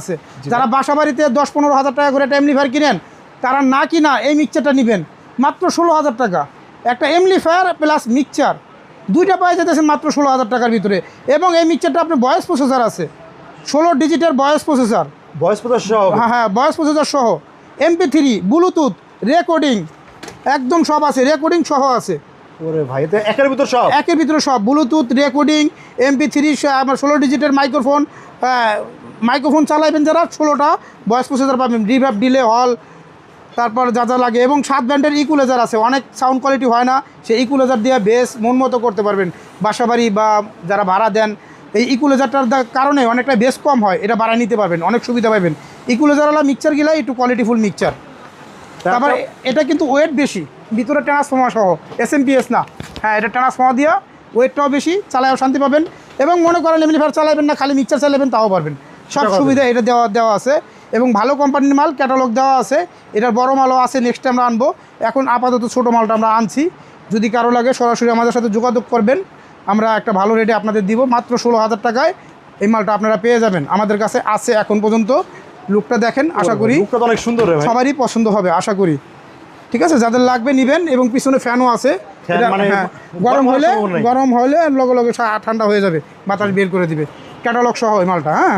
আছে। যারা বাসা বাড়িতে 10-15 হাজার টাকা করে একটা এমপ্লিফায়ার কিনেন, তারা না কিনা এই মিক্সচারটা নেবেন মাত্র 16,000 টাকা। একটা এমপ্লিফায়ার প্লাস মিক্সচার দুইটা পাওয়া যেতেছেন মাত্র 16,000 টাকার ভিতরে। এবং এই মিক্সচারটা আপনার ভয়েস প্রসেসর আছে, 16 ডিজিটের ভয়েস প্রসেসর, হ্যাঁ ভয়েস প্রসেসর সহ, MP3, ব্লুটুথ, রেকর্ডিং একদম সব আছে, রেকর্ডিং সহ আছে। ওরে ভাই, এটা একের ভিতরে সব ব্লুটুথ, রেকর্ডিং, MP3, আমার 16 ডিজিটের মাইক্রোফোন চালাইবেন যারা, 16টা ভয়েস প্রসেসর পাবেন, রিভার্ব, ডিলে, হল, তারপর যা যা লাগে। এবং 7 ব্যান্ডের ইকুলাইজার আছে, অনেক সাউন্ড কোয়ালিটি হয় না, সেই ইকুলাইজার দিয়ে বেস মন মতো করতে পারবেন। বাসাবাড়ি বা যারা ভাড়া দেন, এই ইকুলাইজারটার কারণে অনেকটা বেস কম হয়, এটা বাড়ায় নিতে পারবেন, অনেক সুবিধা পাবেন। ইকুলাইজারওয়ালা মিক্সচার গিলা একটু কোয়ালিটিফুল মিক্সচার। তারপরে এটা কিন্তু ওয়েট বেশি, ভিতরে ট্রান্সফর্মার সহ, SMPS না, হ্যাঁ এটা ট্রান্সফর্মার দিয়া, ওয়েটটাও বেশি, চালায়ও শান্তি পাবেন। এবং মনে করেন এমপ্লিফায়ার চালাবেন না, খালি মিক্সচার চালাবেন, তাও পারবেন, সব সুবিধা এটা দেওয়া আছে। এবং ভালো কোম্পানির মাল, ক্যাটালগ দেওয়া আছে। এটার বড় মালও আছে, নেক্সট আমরা আনবো। এখন আপাতত ছোটো মালটা আমরা আনছি। যদি কারো লাগে সরাসরি আমাদের সাথে যোগাযোগ করবেন, আমরা একটা ভালো রেটে আপনাদের দিব। মাত্র 16,000 টাকায় এই মালটা আপনারা পেয়ে যাবেন, আমাদের কাছে আছে এখন পর্যন্ত। লুকটা দেখেন, আশা করি অনেক সুন্দর, সবারই পছন্দ হবে আশা করি। ঠিক আছে, যাদের লাগবে নেবেন। এবং পিছনে ফ্যানও আছে, গরম হলে লগে লগে ঠান্ডা হয়ে যাবে, বাতাস বের করে দিবে, ক্যাটালগ সহ এই মালটা। হ্যাঁ।